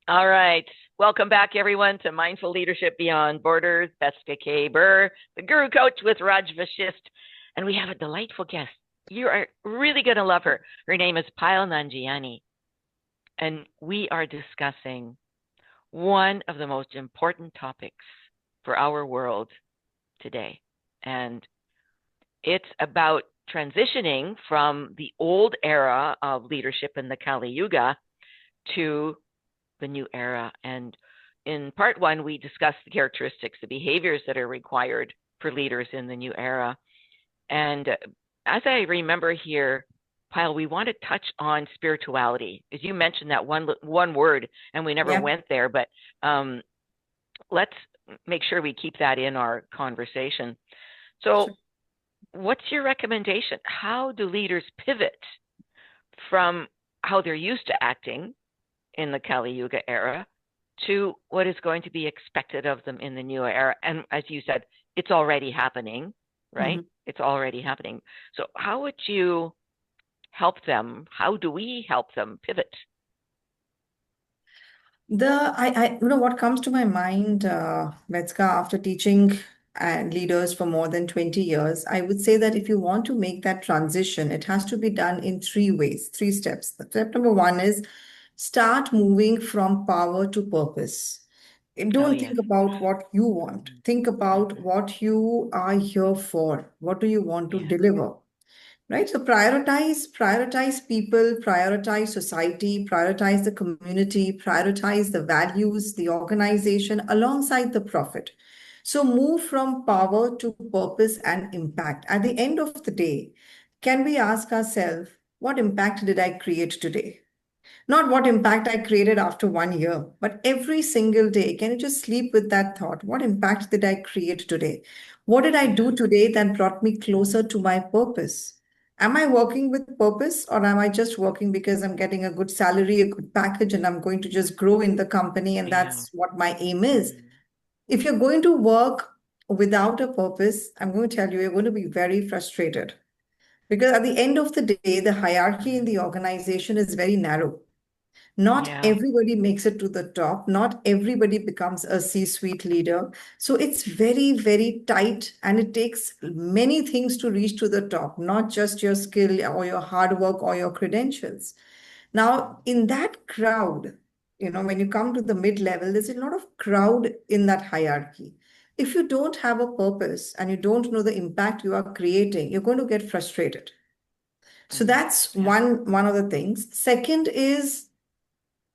All right. Welcome back, everyone, to Mindful Leadership Beyond Borders. Betska K-Burr, the Guru Coach with Raj Vashisht. And we have a delightful guest. You are really going to love her. Her name is Payal Nanjiani. And we are discussing one of the most important topics for our world today. And it's about transitioning from the old era of leadership in the Kali Yuga to the new era. And in part one, we discussed the characteristics, the behaviors that are required for leaders in the new era. And as I remember here, Pyle, we want to touch on spirituality, as you mentioned that one word, and we never went there, but let's make sure we keep that in our conversation. So what's your recommendation? How do leaders pivot from how they're used to acting in the Kali Yuga era to what is going to be expected of them in the new era? And as you said, it's already happening, right? It's already happening. So how would you help them? How do we help them pivot? What comes to my mind, Betska, after teaching and leaders for more than 20 years, I would say that if you want to make that transition, it has to be done in three ways, three steps. Step number one is start moving from power to purpose. Don't think about what you want. Think about what you are here for. What do you want to deliver? Right? So prioritize people, prioritize society, prioritize the community, prioritize the values, the organization alongside the profit. So move from power to purpose and impact. At the end of the day, can we ask ourselves, what impact did I create today? Not what impact I created after 1 year, but every single day. Can you just sleep with that thought? What impact did I create today? What did I do today that brought me closer to my purpose? Am I working with purpose, or am I just working because I'm getting a good salary, a good package, and I'm going to just grow in the company and that's what my aim is? If you're going to work without a purpose, I'm going to tell you, you're going to be very frustrated. Because at the end of the day, the hierarchy in the organization is very narrow. Not everybody makes it to the top. Not everybody becomes a C-suite leader. So it's very, very tight, and it takes many things to reach to the top, not just your skill or your hard work or your credentials. Now, in that crowd, when you come to the mid-level, there's a lot of crowd in that hierarchy. If you don't have a purpose and you don't know the impact you are creating, you're going to get frustrated. So that's one of the things. Second is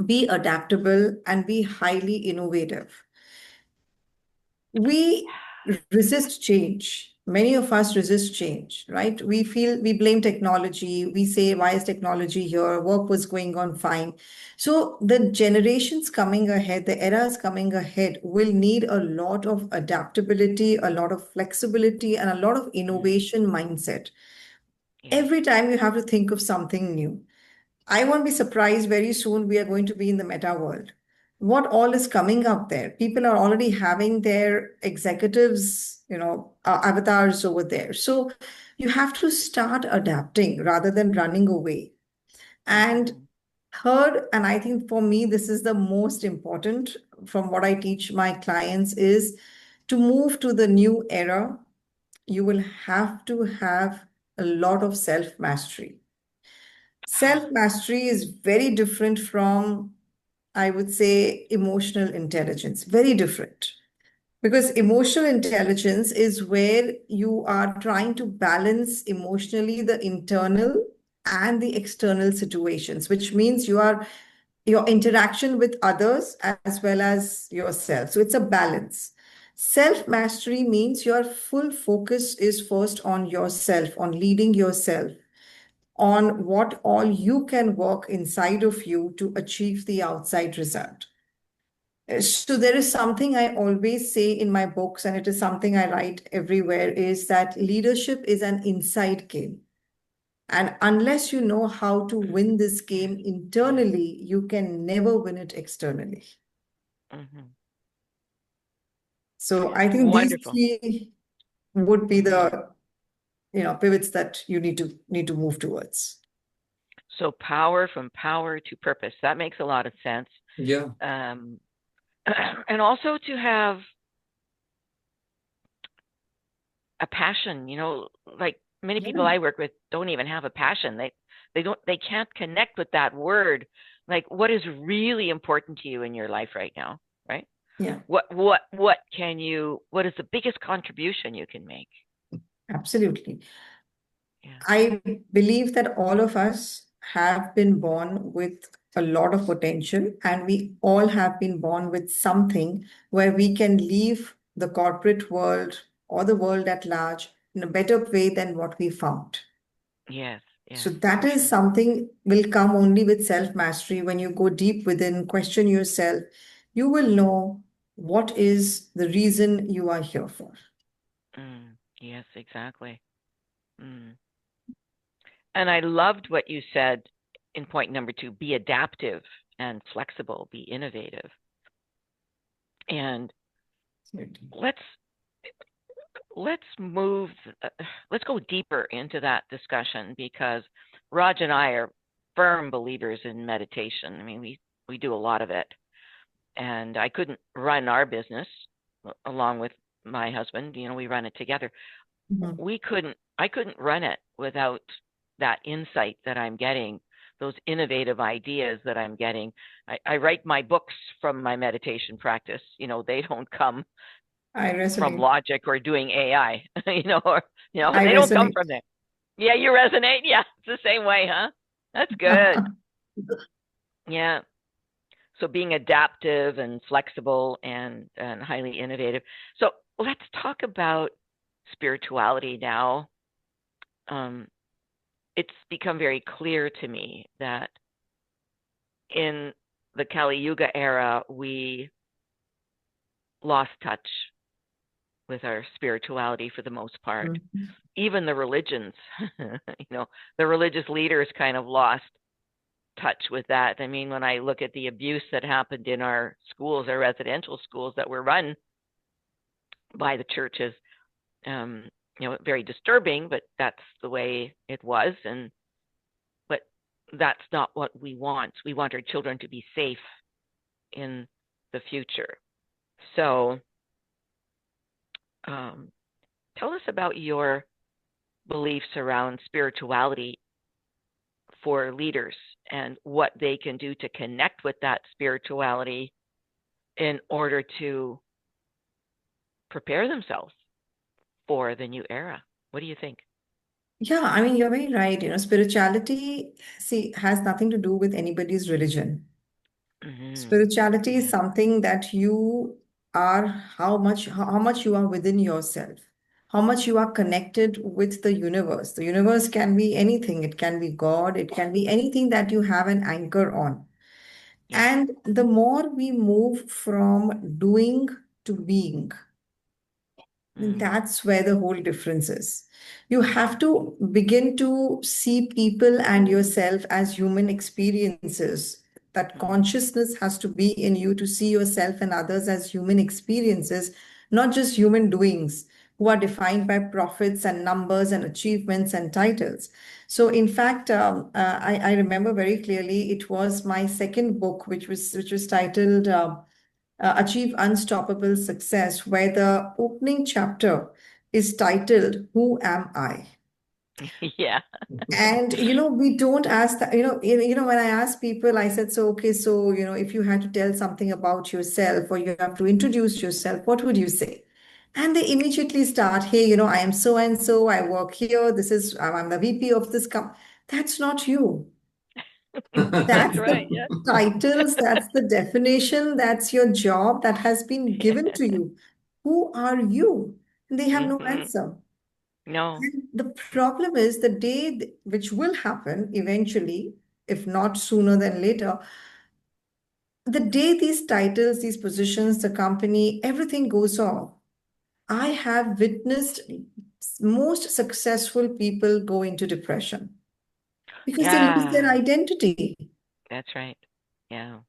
be adaptable and be highly innovative. We resist change. Many of us resist change, right? We blame technology. We say, why is technology here? Work was going on fine. So the generations coming ahead, the eras coming ahead will need a lot of adaptability, a lot of flexibility, and a lot of innovation mindset. Every time you have to think of something new. I won't be surprised very soon we are going to be in the meta world. What all is coming up there? People are already having their executives, avatars over there. So you have to start adapting rather than running away. And third, and I think for me, this is the most important from what I teach my clients is to move to the new era, you will have to have a lot of self-mastery. Self-mastery is very different from, I would say, emotional intelligence. Very different. Because emotional intelligence is where you are trying to balance emotionally the internal and the external situations, which means your interaction with others as well as yourself. So it's a balance. Self-mastery means your full focus is first on yourself, on leading yourself, on what all you can work inside of you to achieve the outside result. So there is something I always say in my books, and it is something I write everywhere, is that leadership is an inside game. And unless you know how to win this game internally, you can never win it externally. So I think these three would be the pivots that you need to move towards. So from power to purpose. That makes a lot of sense. Yeah. And also to have a passion, like many people Yeah. I work with don't even have a passion. They can't connect with that word. Like, what is really important to you in your life right now, right? Yeah. What is the biggest contribution you can make? Absolutely. Yeah. I believe that all of us have been born with a lot of potential, and we all have been born with something where we can leave the corporate world or the world at large in a better way than what we found. Yes, So yes, that for is sure. something will come only with self-mastery. When you go deep within, question yourself, you will know what is the reason you are here for. Yes, exactly. Mm. And I loved what you said in point number 2, be adaptive and flexible, be innovative. And Absolutely. let's move let's go deeper into that discussion, because Raj and I are firm believers in meditation. I mean, we do a lot of it. And I couldn't run our business along with my husband. We run it together. Mhm. I couldn't run it without that insight that I'm getting, those innovative ideas that I'm getting. I write my books from my meditation practice. They don't come I from resonate. logic or doing AI, or I they don't come resonate. from there. Yeah, you resonate. Yeah, it's the same way, huh? That's good. Yeah. So being adaptive and flexible and highly innovative. So let's talk about spirituality now. It's become very clear to me that in the Kali Yuga era, we lost touch with our spirituality for the most part. Mhm. Even the religions, the religious leaders kind of lost touch with that. I mean, when I look at the abuse that happened in our schools, our residential schools that were run by the churches, um, very disturbing, but that's the way it was. But that's not what we want. We want our children to be safe in the future. So, um, tell us about your beliefs around spirituality for leaders and what they can do to connect with that spirituality in order to prepare themselves for the new era. What do you think? Yeah, I mean, you're very right. Spirituality, see, has nothing to do with anybody's religion. Spirituality is Yeah. something that you are, how much you are within yourself, how much you are connected with the universe. The universe can be anything. It can be God, it can be anything that you have an anchor on. Yes. And the more we move from doing to being, Mm. that's where the whole difference is. You have to begin to see people and yourself as human experiences. That Mm. consciousness has to be in you to see yourself and others as human experiences, not just human doings who are defined by profits and numbers and achievements and titles. So, in fact, I remember very clearly it was my second book, which was titled Achieve Unstoppable Success, where the opening chapter is titled, Who Am I? Yeah. And we don't ask that. When I ask people, I said, so okay, so if you had to tell something about yourself or you have to introduce yourself, what would you say? And they immediately start, hey, I am so and so, I work here, I'm the VP of this company. That's not you. That's That's right. the Yeah. titles, that's the definition, that's your job that has been given Yeah. to you. Who are you? And they have no answer. No. And the problem is the day which will happen eventually, if not sooner than later, the day these titles, these positions, the company, everything goes off. I have witnessed most successful people go into depression because they lose their Yeah. identity. That's right. Yeah.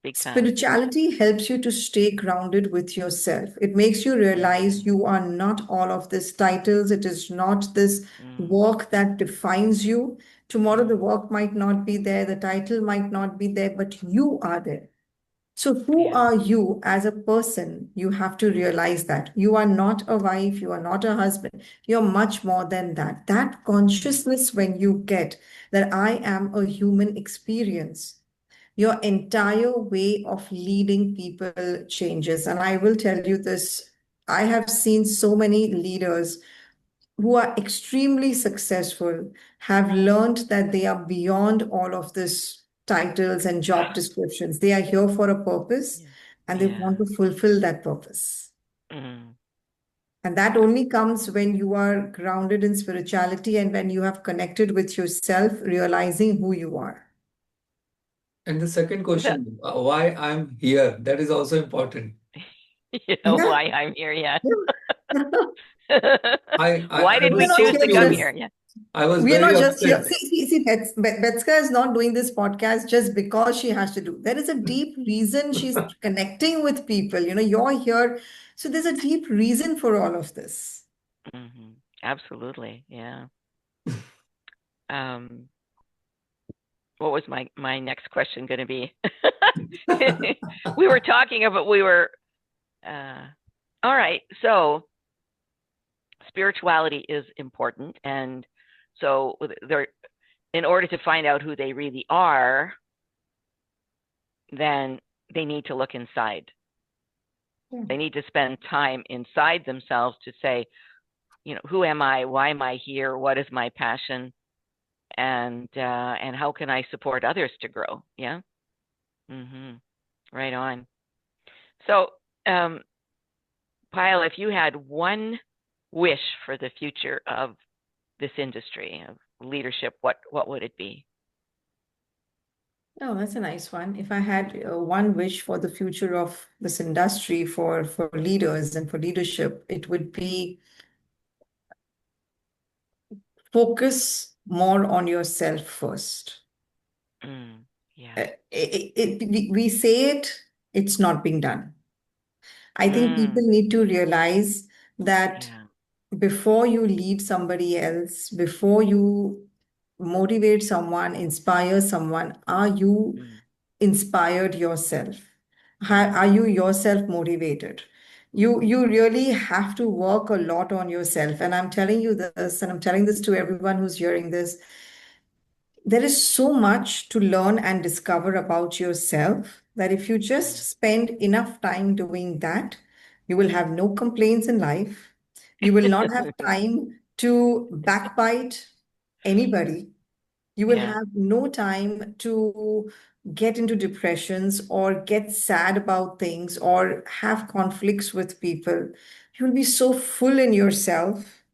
Big time. Spirituality helps you to stay grounded with yourself. It makes you realize Mm. you are not all of these titles. It is not this Mm. work that defines you. Tomorrow, the Mm. work might not be there, the title might not be there, but you are there. So, who Yeah. are you as a person? You have to realize that you are not a wife, you are not a husband, you're much more than that. That Mm. consciousness, when you get that I am a human experience, your entire way of leading people changes. And I will tell you this, I have seen so many leaders who are extremely successful have learned that they are beyond all of this titles and job descriptions. They are here for a purpose Yeah. and they Yeah. want to fulfill that purpose. Mm. And that only comes when you are grounded in spirituality and when you have connected with yourself, realizing who you are. And the second So, question, why I'm here, that is also important. Yeah. why I'm here, yeah. Yeah. Why I did We are we was not choose so here to come curious. here? just Yeah. I was We are very not just here. upset. See, Betska is not doing this podcast just because she has to do. There is a deep reason she's connecting with people. You're here. So there's a deep reason for all of this. Hmm. Absolutely. Yeah. Um, what was my next question going to be? We were talking about uh, all right. So spirituality is important, and so they're in order to find out who they really are, then they need to look inside. Yeah. They need to spend time inside themselves to say, who am I? Why am I here? What is my passion? And how can I support others to grow? Yeah. Mm-hmm. Right on. So, um, Payal, if you had one wish for the future of this industry of leadership, what would it be? Oh, that's a nice one. If I had one wish for the future of this industry for leaders and for leadership, it would be focus more on yourself first. Mm, yeah. We say it, it's not being done. I think people Mm, need to realize that yeah. before you lead somebody else, before you motivate someone, inspire someone, are you Mm, inspired yourself? Are mm, you yourself motivated? You really have to work a lot on yourself. And I'm telling you this, and I'm telling this to everyone who's hearing this. There is so much to learn and discover about yourself that if you just mm. spend enough time doing that, you will have no complaints in life. You will not have time to backbite anybody. You will Yeah. have no time to get into depressions or get sad about things or have conflicts with people. You will be so full in yourself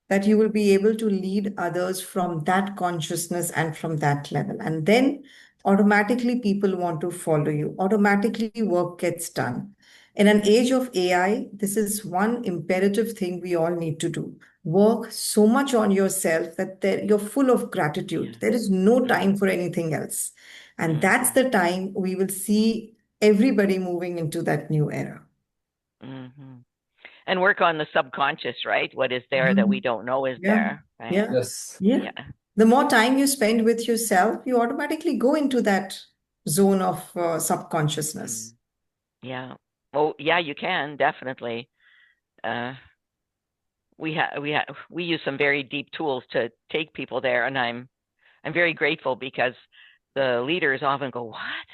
that you will be able to lead others from that consciousness and from that level. And then automatically people want to follow you. Automatically work gets done. In an age of AI, this is one imperative thing we all need to do. Work so much on yourself that you're full of gratitude. Yeah. There is no time Mm, for anything else. And that's mm-hmm, the time we will see everybody moving into that new era. mm-hmm. And work on the subconscious, right? What is there that we Mhm. don't know is Yeah, there, right? yeah, Yes. yeah. Yeah. The more time you spend with yourself, you automatically go into that zone of Mm, subconsciousness. yeah. Oh, yeah, you can definitely. Uh, we use some very deep tools to take people there, and I'm very grateful because the leaders often go, "What?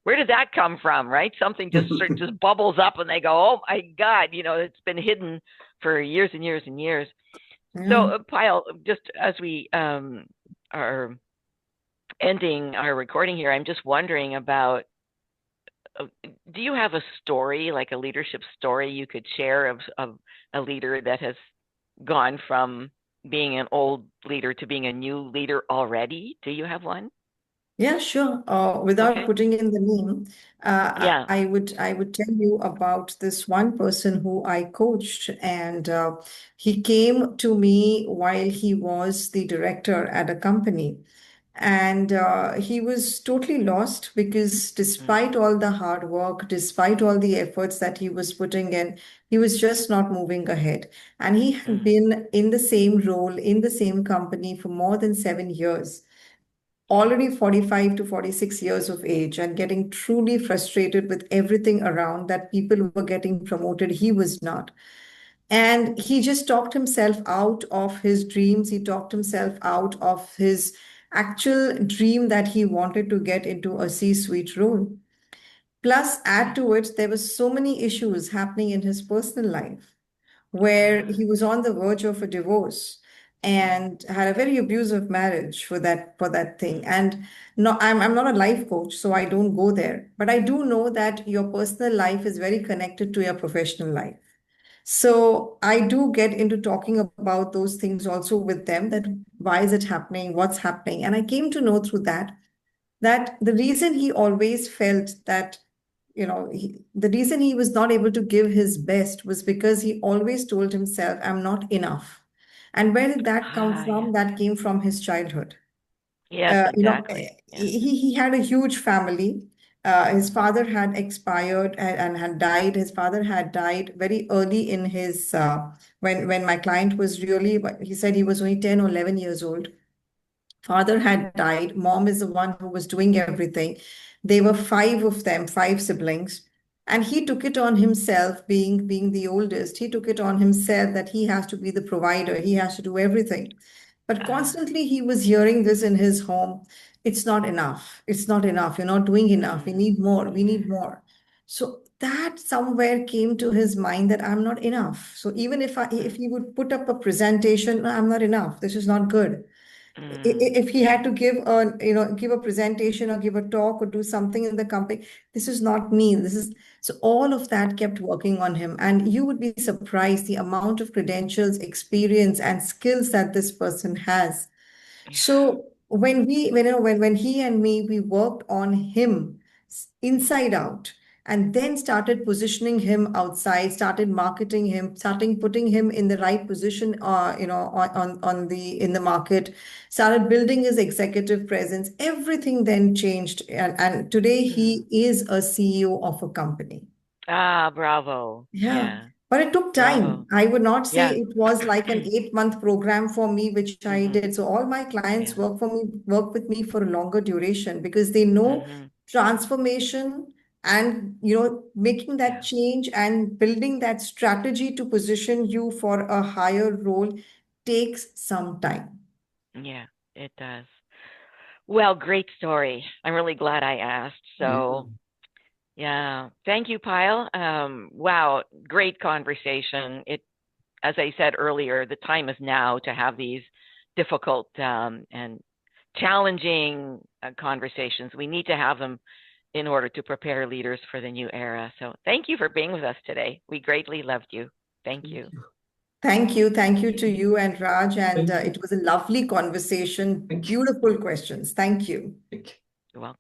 Where did that come from?" Right? Something just sort of just bubbles up, and they go, "Oh my God!" It's been hidden for years and years and years. So, Yeah. Pyle, just as we are ending our recording here, I'm just wondering about. Do you have a story, like a leadership story, you could share of a leader that has gone from being an old leader to being a new leader already? Do you have one? Yeah, sure. Without Okay. putting in the name, Yeah. I would tell you about this one person who I coached, and he came to me while he was the director at a company. And he was totally lost because Mm, despite all the hard work, despite all the efforts that he was putting in, he was just not moving ahead. And he had mm, been in the same role, in the same company for more than 7 years. already 45 to 46 years of age and getting truly frustrated with everything around, that people were getting promoted, he was not. And he just talked himself out of his dreams. He talked himself out of his actual dream that he wanted to get into a C-suite role. Plus, add to it, there were so many issues happening in his personal life where Ah, he was on the verge of a divorce and had a very abusive marriage for that thing. And no, I'm not a life coach, so I don't go there. But I do know that your personal life is very connected to your professional life. So I do get into talking about those things also with them, that why is it happening, what's happening. And I came to know through that the reason he always felt that, the reason he was not able to give his best was because he always told himself, I'm not enough. And where did that come yeah. from? That came from his childhood. Yes, exactly. Yeah. He had a huge family. His father had expired and had died. His father had died very early in his, when my client was really, he said he was only 10 or 11 years old. Father had died. Mom is the one who was doing everything. There were five of them, five siblings. And he took it on himself, being the oldest. He took it on himself that he has to be the provider. He has to do everything. But Ah, constantly he was hearing this in his home. It's not enough. It's not enough. You're not doing enough. We need more. We yeah. need more. So that somewhere came to his mind that I'm not enough. So even if Mm, he would put up a presentation, "No, I'm not enough. This is not good." mm, If he had to give a presentation or give a talk or do something in the company, this is not me. This is so all of that kept working on him. And you would be surprised the amount of credentials, experience, and skills that this person has. yeah. So when he and me, we worked on him inside out, and then started positioning him outside, started marketing him, starting putting him in the right position, on the in the market, started building his executive presence. Everything then changed, and today Mm. he is a CEO of a company. Ah, bravo. Yeah, Yeah, but it took time. bravo. I would not say Yeah. it was like an 8-month program for me, which I hmm did. So all my clients Yeah. work with me for a longer duration because they know hmm transformation and making that Yeah. change and building that strategy to position you for a higher role takes some time. Yeah, it does. Well, great story. I'm really glad I asked. Yeah. So, yeah, thank you, Pyle. Wow, great conversation. As I said earlier, the time is now to have these difficult and challenging conversations. We need to have them in order to prepare leaders for the new era. So, thank you for being with us today. We greatly loved you. Thank Thank you. you. Thank you. Thank you to you and Raj. And Thank you. it was a lovely conversation. Thank you. Beautiful questions. Thank you. Thank you. You're welcome.